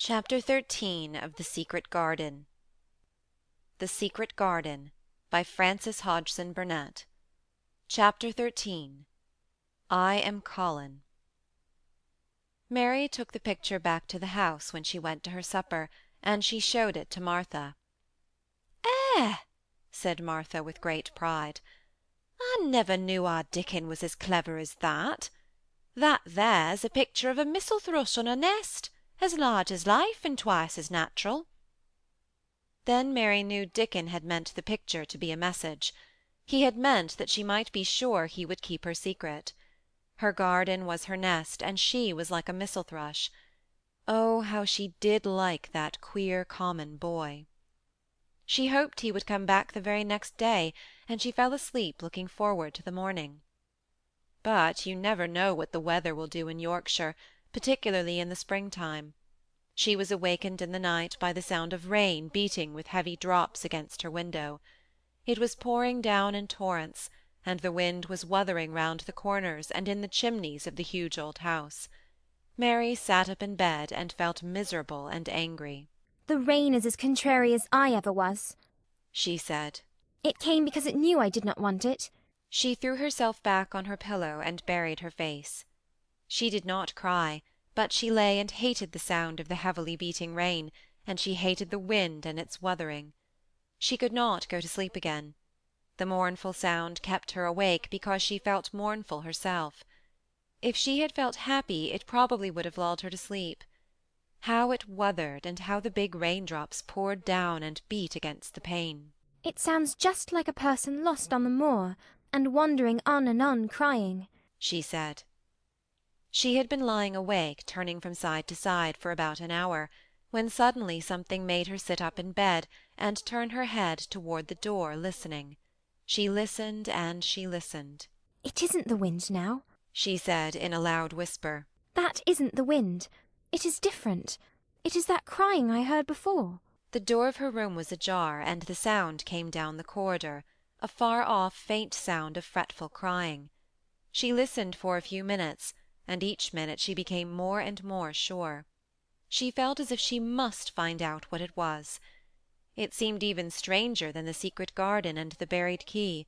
Chapter 13 of The Secret Garden. The Secret Garden, by Frances Hodgson Burnett. Chapter 13. I am Colin. Mary took the picture back to the house when she went to her supper, and she showed it to Martha. Said Martha with great pride. I never knew our Dickon was as clever as that. That there's a picture of a missel thrush on a nest, as large as life and twice as natural. Then Mary knew Dickon had meant the picture to be a message. He had meant that she might be sure he would keep her secret. Her garden was her nest, and she was like a missel thrush. Oh, how she did like that queer common boy! She hoped he would come back the very next day, and she fell asleep looking forward to the morning. But you never know what the weather will do in Yorkshire, particularly in the spring-time. She was awakened in the night by the sound of rain beating with heavy drops against her window. It was pouring down in torrents, and the wind was wuthering round the corners and in the chimneys of the huge old house. Mary sat up in bed and felt miserable and angry. "The rain is as contrary as I ever was," she said. "It came because it knew I did not want it." She threw herself back on her pillow and buried her face. She did not cry, but she lay and hated the sound of the heavily beating rain, and she hated the wind and its wuthering. She could not go to sleep again. The mournful sound kept her awake because she felt mournful herself. If she had felt happy, it probably would have lulled her to sleep. How it wuthered, and how the big raindrops poured down and beat against the pane. "It sounds just like a person lost on the moor, and wandering on and on crying," she said. She had been lying awake, turning from side to side for about an hour, when suddenly something made her sit up in bed and turn her head toward the door, listening. She listened and she listened. "It isn't the wind now," she said in a loud whisper. "That isn't the wind. It is different. It is that crying I heard before." The door of her room was ajar, and the sound came down the corridor, a far-off, faint sound of fretful crying. She listened for a few minutes, and each minute she became more and more sure. She felt as if she must find out what it was. It seemed even stranger than the secret garden and the buried key.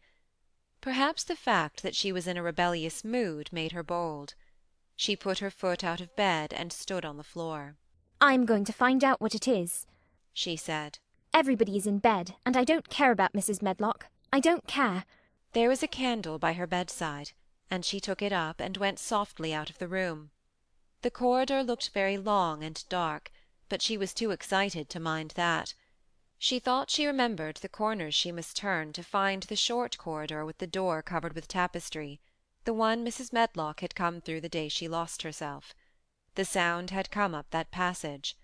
Perhaps the fact that she was in a rebellious mood made her bold. She put her foot out of bed and stood on the floor. "I'm going to find out what it is," she said. "Everybody is in bed, and I don't care about Mrs. Medlock. I don't care." There was a candle by her bedside, and she took it up and went softly out of the room. The corridor looked very long and dark, but she was too excited to mind that. She thought she remembered the corners she must turn to find the short corridor with the door covered with tapestry, the one Mrs. Medlock had come through the day she lost herself. The sound had come up that passage.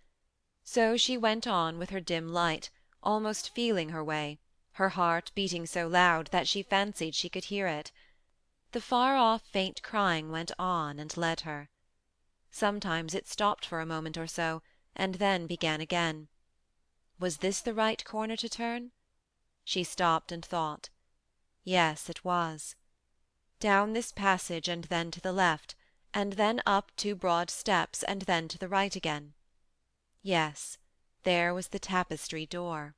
So she went on with her dim light, almost feeling her way, her heart beating so loud that she fancied she could hear it. The far-off faint crying went on and led her. Sometimes it stopped for a moment or so, and then began again. Was this the right corner to turn? She stopped and thought. Yes, it was. Down this passage, and then to the left, and then up 2 broad steps, and then to the right again. Yes, there was the tapestry door.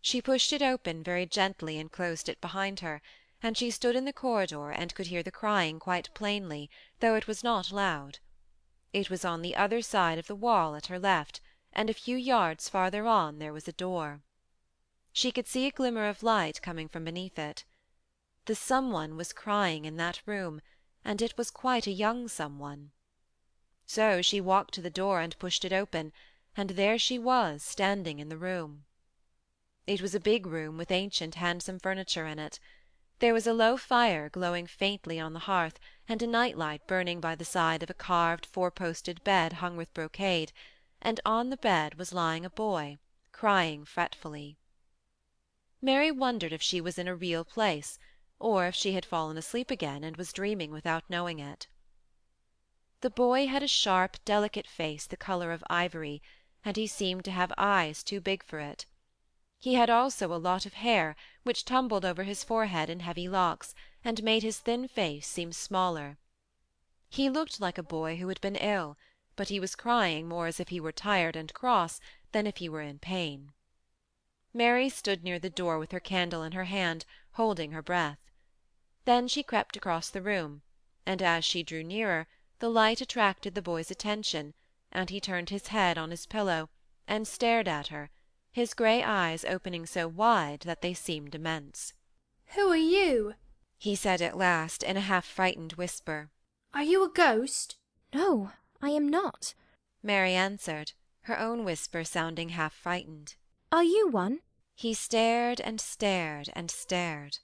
She pushed it open very gently and closed it behind her, and she stood in the corridor and could hear the crying quite plainly, though it was not loud. It was on the other side of the wall at her left, and a few yards farther on there was a door. She could see a glimmer of light coming from beneath it. The someone was crying in that room, and it was quite a young someone. So she walked to the door and pushed it open, and there she was, standing in the room. It was a big room with ancient handsome furniture in it. There was a low fire glowing faintly on the hearth, and a night-light burning by the side of a carved 4-posted bed hung with brocade, and on the bed was lying a boy, crying fretfully. Mary wondered if she was in a real place, or if she had fallen asleep again and was dreaming without knowing it. The boy had a sharp, delicate face the colour of ivory, and he seemed to have eyes too big for it. He had also a lot of hair, which tumbled over his forehead in heavy locks, and made his thin face seem smaller. He looked like a boy who had been ill, but he was crying more as if he were tired and cross than if he were in pain. Mary stood near the door with her candle in her hand, holding her breath. Then she crept across the room, and as she drew nearer, the light attracted the boy's attention, and he turned his head on his pillow and stared at her, his grey eyes opening so wide that they seemed immense. "Who are you?" he said at last, in a half-frightened whisper. "Are you a ghost?" No, I am not. Mary answered, her own whisper sounding half-frightened. Are you one? He stared and stared and stared.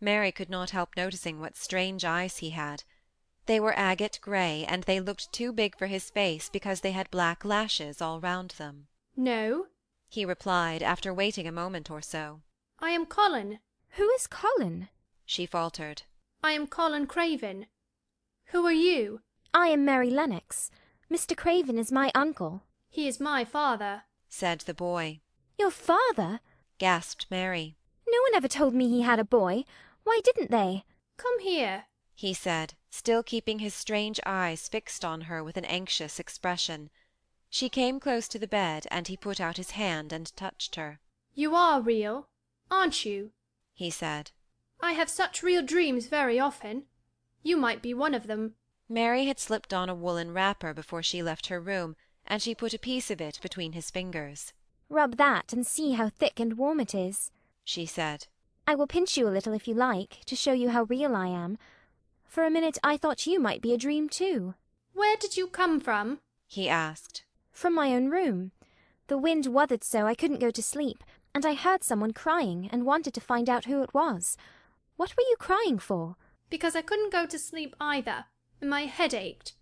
Mary could not help noticing what strange eyes he had. They were agate grey, and they looked too big for his face because they had black lashes all round them. "No," he replied, after waiting a moment or so. "I am Colin." Who is Colin? She faltered. "I am Colin Craven. Who are you?" I am Mary Lennox. Mr. Craven is my uncle. "He is my father," said the boy. Your father? Gasped Mary. No one ever told me he had a boy. Why didn't they? "Come here," he said, still keeping his strange eyes fixed on her with an anxious expression. She came close to the bed, and he put out his hand and touched her. "You are real, aren't you?" he said. "I have such real dreams very often. You might be one of them." Mary had slipped on a woollen wrapper before she left her room, and she put a piece of it between his fingers. Rub that and see how thick and warm it is, she said. I will pinch you a little if you like, to show you how real I am. For a minute I thought you might be a dream too. "Where did you come from?" he asked. From my own room. The wind wuthered so I couldn't go to sleep, and I heard someone crying and wanted to find out who it was. What were you crying for? "Because I couldn't go to sleep either, and my head ached.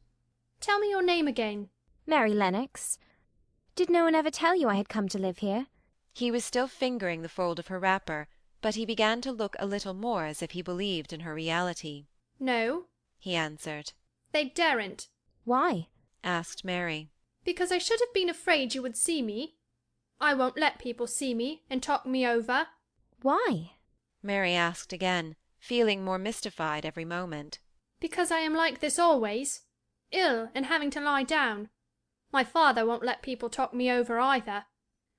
Tell me your name again." Mary Lennox. Did no one ever tell you I had come to live here? He was still fingering the fold of her wrapper, but he began to look a little more as if he believed in her reality. "No," he answered. "they daren't." Why? asked Mary. "Because I should have been afraid you would see me. I won't let people see me and talk me over." Why? Mary asked again, feeling more mystified every moment. "Because I am like this always, ill and having to lie down. My father won't let people talk me over either.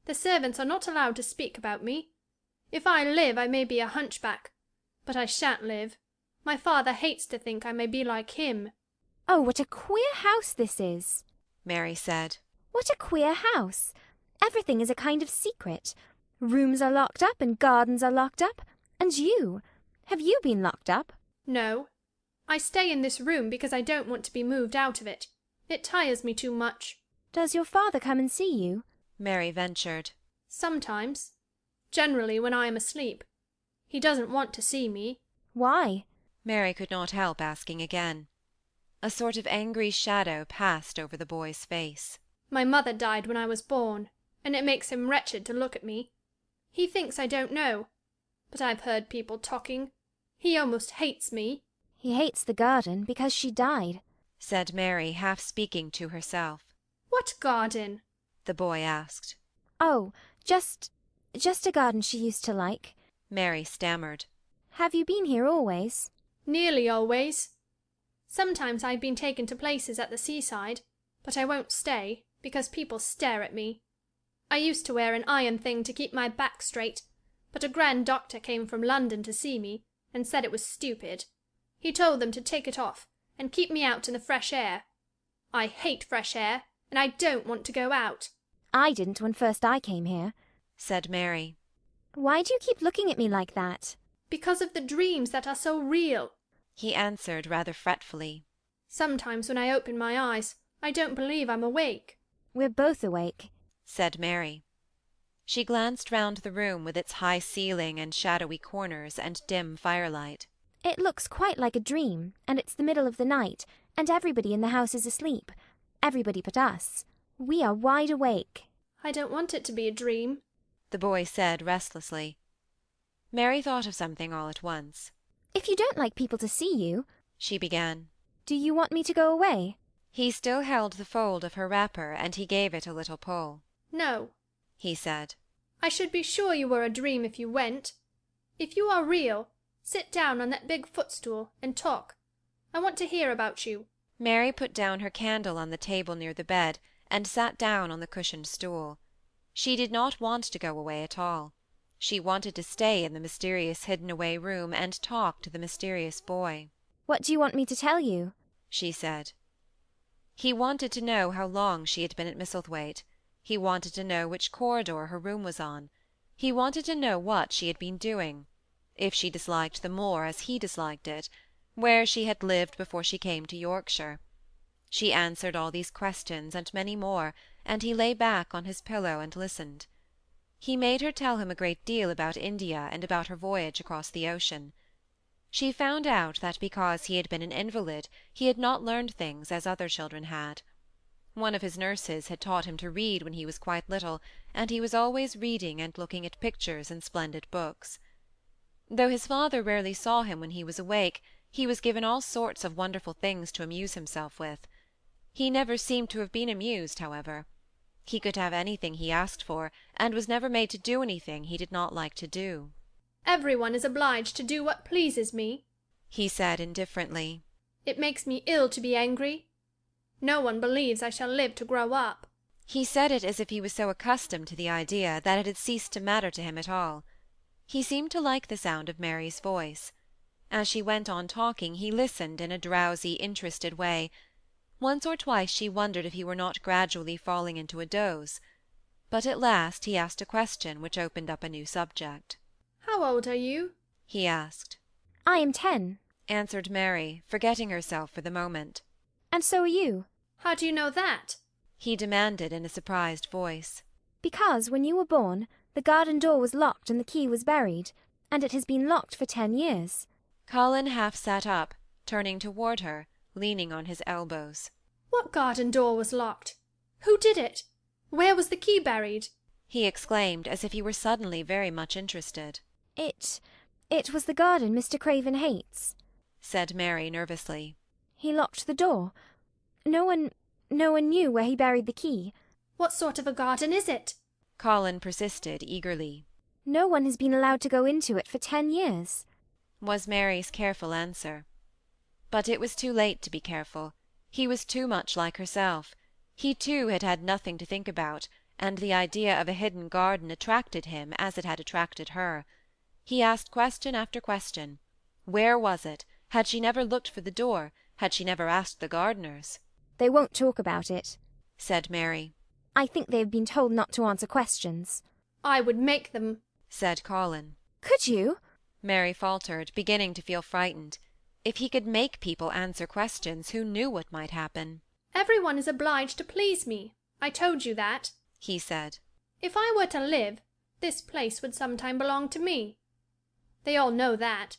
The servants are not allowed to speak about me. If I live I may be a hunchback, but I shan't live. My father hates to think I may be like him." Oh, what a queer house this is, Mary said. What a queer house. Everything is a kind of secret. Rooms are locked up and gardens are locked up. And you? Have you been locked up? "No. I stay in this room because I don't want to be moved out of it. It tires me too much." Does your father come and see you? Mary ventured. "Sometimes. Generally when I am asleep. He doesn't want to see me." Why? Mary could not help asking again. A sort of angry shadow passed over the boy's face. "My mother died when I was born, and it makes him wretched to look at me. He thinks I don't know, but I've heard people talking. He almost hates me." He hates the garden because she died, said Mary, half speaking to herself. "What garden?" the boy asked. Oh, just a garden she used to like. Mary stammered. Have you been here always? "Nearly always. Sometimes I've been taken to places at the seaside, but I won't stay, because people stare at me. I used to wear an iron thing to keep my back straight, but a grand doctor came from London to see me, and said it was stupid. He told them to take it off, and keep me out in the fresh air. I hate fresh air, and I don't want to go out." I didn't when first I came here, said Mary. Why do you keep looking at me like that? "Because of the dreams that are so real," he answered rather fretfully. "Sometimes when I open my eyes I don't believe I'm awake." We're both awake, said Mary. She glanced round the room with its high ceiling and shadowy corners and dim firelight. It looks quite like a dream, and it's the middle of the night, and everybody in the house is asleep. Everybody but us. We are wide awake. "I don't want it to be a dream," the boy said restlessly. Mary thought of something all at once. If you don't like people to see you, she began. Do you want me to go away? He still held the fold of her wrapper, and he gave it a little pull. "No," he said. "I should be sure you were a dream if you went. If you are real, sit down on that big footstool and talk. I want to hear about you." Mary put down her candle on the table near the bed, and sat down on the cushioned stool. She did not want to go away at all. She wanted to stay in the mysterious hidden-away room and talk to the mysterious boy. What do you want me to tell you? She said. He wanted to know how long she had been at Misslethwaite. He wanted to know which corridor her room was on. He wanted to know what she had been doing, if she disliked the moor as he disliked it, where she had lived before she came to Yorkshire. She answered all these questions and many more, and he lay back on his pillow and listened. He made her tell him a great deal about India and about her voyage across the ocean. She found out that because he had been an invalid he had not learned things as other children had. One of his nurses had taught him to read when he was quite little, and he was always reading and looking at pictures and splendid books. Though his father rarely saw him when he was awake, he was given all sorts of wonderful things to amuse himself with. He never seemed to have been amused, however. He could have anything he asked for, and was never made to do anything he did not like to do. Every one is obliged to do what pleases me, he said indifferently. It makes me ill to be angry. No one believes I shall live to grow up. He said it as if he was so accustomed to the idea that it had ceased to matter to him at all. He seemed to like the sound of Mary's voice. As she went on talking he listened in a drowsy, interested way. Once or twice she wondered if he were not gradually falling into a doze. But at last he asked a question which opened up a new subject. How old are you? he asked. I am 10. Answered Mary, forgetting herself for the moment. And so are you. How do you know that? he demanded in a surprised voice. Because when you were born, the garden door was locked and the key was buried, and it has been locked for 10 years. Colin half sat up, turning toward her, leaning on his elbows. What garden door was locked? Who did it? Where was the key buried? he exclaimed, as if he were suddenly very much interested. It was the garden Mr. Craven hates, said Mary nervously. He locked the door. No one knew where he buried the key. What sort of a garden is it? Colin persisted eagerly. No one has been allowed to go into it for 10 years, was Mary's careful answer. But it was too late to be careful. He was too much like herself. He too had had nothing to think about, and the idea of a hidden garden attracted him as it had attracted her. He asked question after question. Where was it? Had she never looked for the door? Had she never asked the gardeners? They won't talk about it, said Mary. I think they have been told not to answer questions. I would make them, said Colin. Could you? Mary faltered, beginning to feel frightened. If he could make people answer questions, who knew what might happen? Every one is obliged to please me. I told you that, he said. If I were to live, this place would sometime belong to me. They all know that.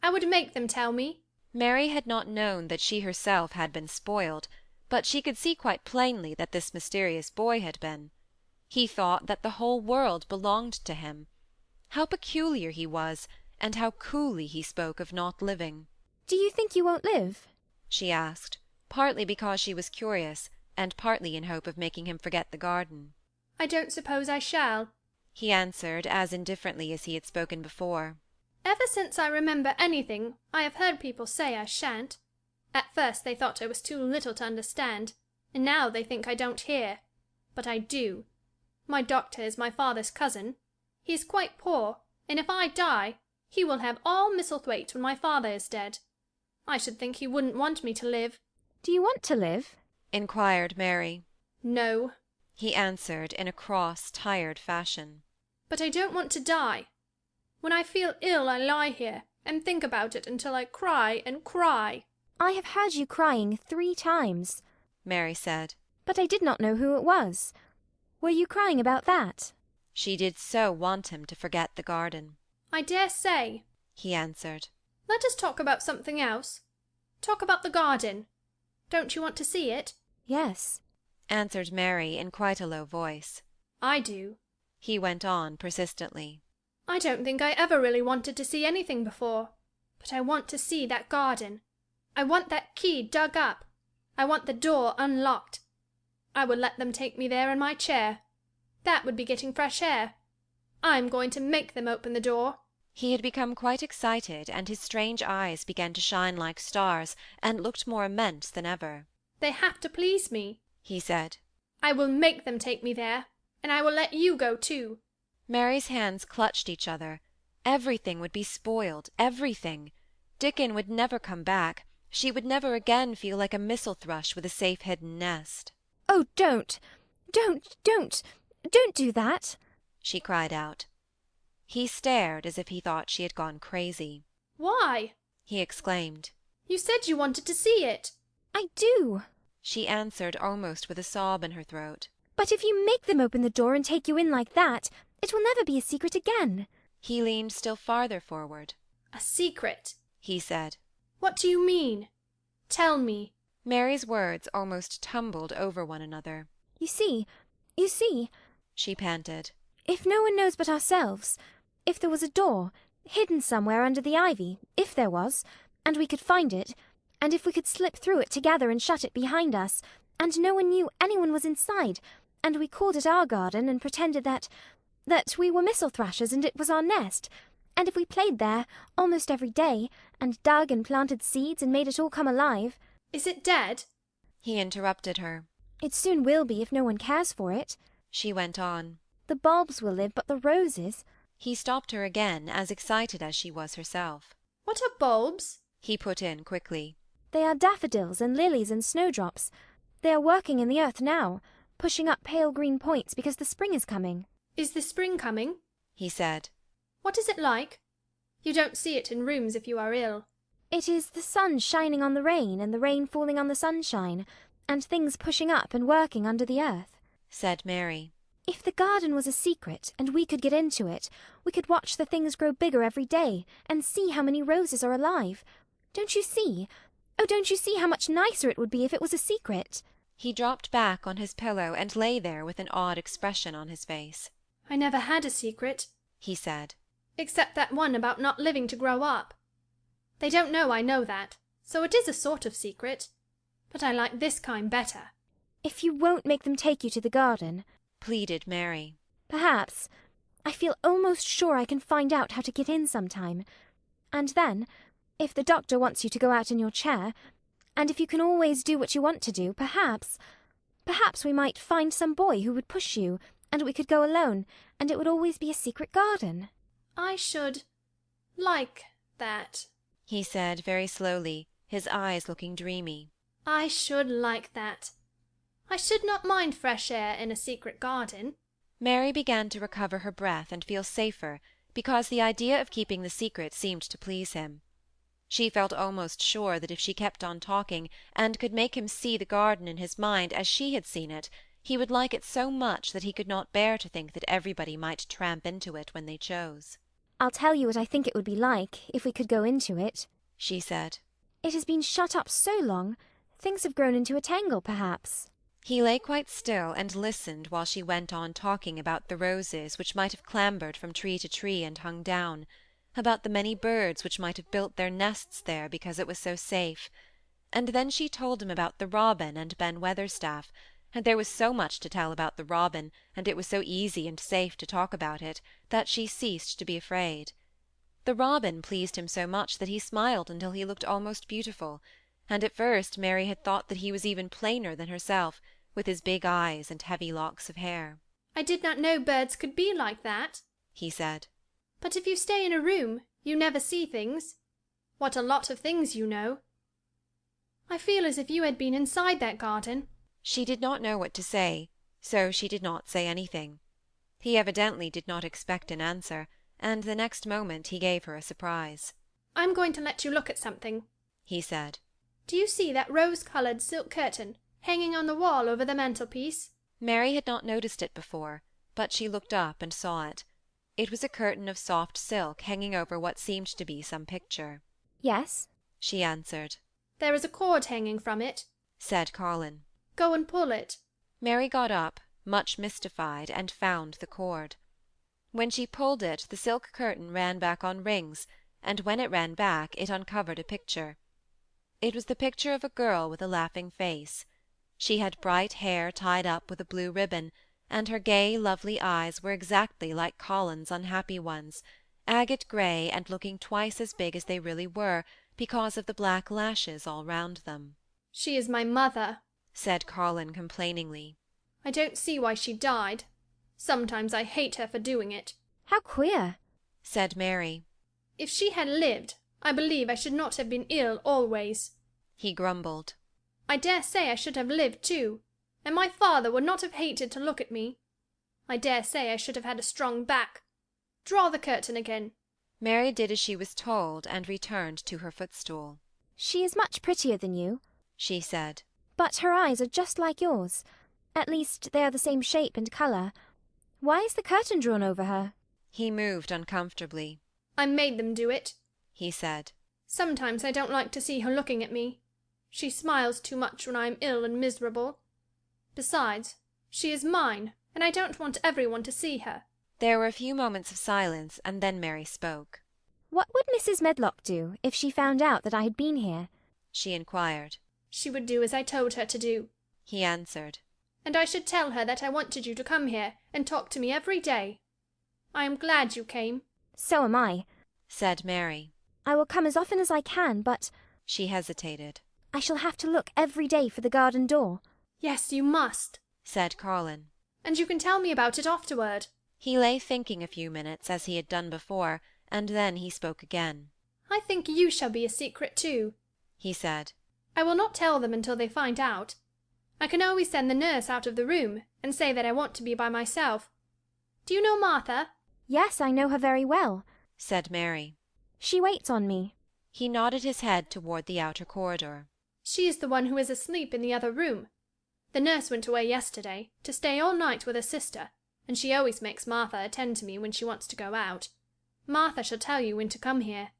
I would make them tell me. Mary had not known that she herself had been spoiled, but she could see quite plainly that this mysterious boy had been. He thought that the whole world belonged to him. How peculiar he was, and how coolly he spoke of not living. Do you think you won't live? she asked, partly because she was curious, and partly in hope of making him forget the garden. I don't suppose I shall, he answered, as indifferently as he had spoken before. Ever since I remember anything, I have heard people say I shan't. At first they thought I was too little to understand, and now they think I don't hear. But I do. My doctor is my father's cousin. He is quite poor, and if I die, he will have all Misslethwaite when my father is dead. I should think he wouldn't want me to live. Do you want to live? inquired Mary. No, he answered in a cross, tired fashion. But I don't want to die. When I feel ill I lie here and think about it until I cry and cry. I have heard you crying 3 times, Mary said. But I did not know who it was. Were you crying about that? She did so want him to forget the garden. I dare say, he answered. Let us talk about something else. Talk about the garden. Don't you want to see it? Yes, answered Mary in quite a low voice. I do, he went on persistently. I don't think I ever really wanted to see anything before, but I want to see that garden. I want that key dug up. I want the door unlocked. I would let them take me there in my chair. That would be getting fresh air. I'm going to make them open the door. He had become quite excited, and his strange eyes began to shine like stars, and looked more immense than ever. They have to please me, he said. I will make them take me there, and I will let you go too. Mary's hands clutched each other. Everything would be spoiled, everything. Dickon would never come back. She would never again feel like a mistlethrush with a safe-hidden nest. Oh, don't do that, she cried out. He stared as if he thought she had gone crazy. Why? he exclaimed. You said you wanted to see it. I do, she answered, almost with a sob in her throat. But if you make them open the door and take you in like that, it will never be a secret again. He leaned still farther forward. A secret, he said. What do you mean? Tell me. Mary's words almost tumbled over one another. You see, she panted. If no one knows but ourselves, if there was a door, hidden somewhere under the ivy, if there was, and we could find it, and if we could slip through it together and shut it behind us, and no one knew anyone was inside, and we called it our garden and pretended that we were mistlethrushers and it was our nest, and if we played there almost every day, and dug and planted seeds and made it all come alive— Is it dead? He interrupted her. It soon will be if no one cares for it, she went on. The bulbs will live, but the roses— He stopped her again, as excited as she was herself. What are bulbs? He put in quickly. They are daffodils and lilies and snowdrops. They are working in the earth now, pushing up pale green points because the spring is coming. Is the spring coming? he said. What is it like? You don't see it in rooms if you are ill. It is the sun shining on the rain and the rain falling on the sunshine, and things pushing up and working under the earth, said Mary. If the garden was a secret and we could get into it, we could watch the things grow bigger every day and see how many roses are alive. Don't you see? Oh, don't you see how much nicer it would be if it was a secret? He dropped back on his pillow and lay there with an odd expression on his face. I never had a secret, he said. Except that one about not living to grow up. They don't know I know that, so it is a sort of secret. But I like this kind better. If you won't make them take you to the garden, pleaded Mary. Perhaps. I feel almost sure I can find out how to get in sometime. And then, if the doctor wants you to go out in your chair, and if you can always do what you want to do, perhaps we might find some boy who would push you, and we could go alone, and it would always be a secret garden. I should like that, he said very slowly, his eyes looking dreamy. I should like that. I should not mind fresh air in a secret garden. Mary began to recover her breath and feel safer, because the idea of keeping the secret seemed to please him. She felt almost sure that if she kept on talking, and could make him see the garden in his mind as she had seen it, he would like it so much that he could not bear to think that everybody might tramp into it when they chose. I'll tell you what I think it would be like if we could go into it, she said. It has been shut up so long, things have grown into a tangle, perhaps. He lay quite still and listened while she went on talking about the roses which might have clambered from tree to tree and hung down, about the many birds which might have built their nests there because it was so safe. And then she told him about the robin and Ben Weatherstaff, and there was so much to tell about the robin, and it was so easy and safe to talk about it, that she ceased to be afraid. The robin pleased him so much that he smiled until he looked almost beautiful, and at first Mary had thought that he was even plainer than herself, with his big eyes and heavy locks of hair. I did not know birds could be like that, he said. But if you stay in a room, you never see things. What a lot of things you know. I feel as if you had been inside that garden. She did not know what to say, so she did not say anything. He evidently did not expect an answer, and the next moment he gave her a surprise. I'm going to let you look at something, he said. Do you see that rose-coloured silk curtain hanging on the wall over the mantelpiece? Mary had not noticed it before, but she looked up and saw it. It was a curtain of soft silk hanging over what seemed to be some picture. Yes, she answered. There is a cord hanging from it, said Colin. Go and pull it. Mary got up, much mystified, and found the cord. When she pulled it, the silk curtain ran back on rings, and when it ran back it uncovered a picture. It was the picture of a girl with a laughing face. She had bright hair tied up with a blue ribbon, and her gay, lovely eyes were exactly like Colin's unhappy ones, agate grey and looking twice as big as they really were, because of the black lashes all round them. She is my mother, said Colin complainingly. I don't see why she died. Sometimes I hate her for doing it. How queer, said Mary. If she had lived, I believe I should not have been ill always. He grumbled. I dare say I should have lived too, and my father would not have hated to look at me. I dare say I should have had a strong back. Draw the curtain again. Mary did as she was told, and returned to her footstool. She is much prettier than you, she said. But her eyes are just like yours. At least they are the same shape and colour. Why is the curtain drawn over her? He moved uncomfortably. I made them do it, he said. Sometimes I don't like to see her looking at me. She smiles too much when I am ill and miserable. Besides, she is mine, and I don't want everyone to see her. There were a few moments of silence, and then Mary spoke. What would Mrs. Medlock do if she found out that I had been here? She inquired. She would do as I told her to do, he answered. And I should tell her that I wanted you to come here and talk to me every day. I am glad you came. So am I, said Mary. I will come as often as I can, but... She hesitated. I shall have to look every day for the garden door. Yes, you must, said Colin. And you can tell me about it afterward. He lay thinking a few minutes, as he had done before, and then he spoke again. I think you shall be a secret too, he said. I will not tell them until they find out. I can always send the nurse out of the room, and say that I want to be by myself. Do you know Martha? Yes, I know her very well, said Mary. She waits on me. He nodded his head toward the outer corridor. She is the one who is asleep in the other room. The nurse went away yesterday, to stay all night with her sister, and she always makes Martha attend to me when she wants to go out. Martha shall tell you when to come here.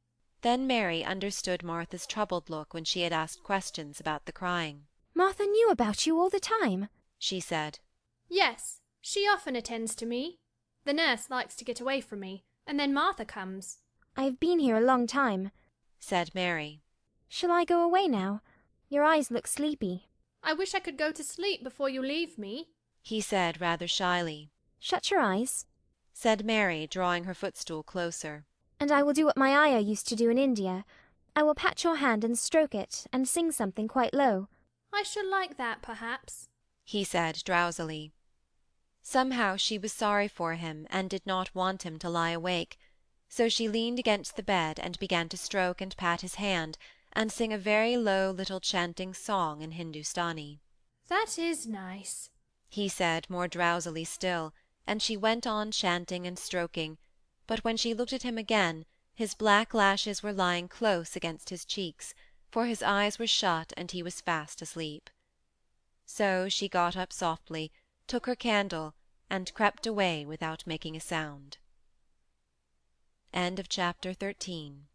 Then Mary understood Martha's troubled look when she had asked questions about the crying. Martha knew about you all the time, she said. Yes, she often attends to me. The nurse likes to get away from me, and then Martha comes. I have been here a long time, said Mary. Shall I go away now? Your eyes look sleepy. I wish I could go to sleep before you leave me, he said rather shyly. Shut your eyes, said Mary, drawing her footstool closer. And I will do what my ayah used to do in India. I will pat your hand and stroke it, and sing something quite low. I should like that, perhaps, he said drowsily. Somehow she was sorry for him, and did not want him to lie awake, so she leaned against the bed and began to stroke and pat his hand, and sing a very low little chanting song in Hindustani. That is nice, he said more drowsily still, and she went on chanting and stroking, but when she looked at him again, his black lashes were lying close against his cheeks, for his eyes were shut and he was fast asleep. So she got up softly, took her candle, and crept away without making a sound. End of chapter 13.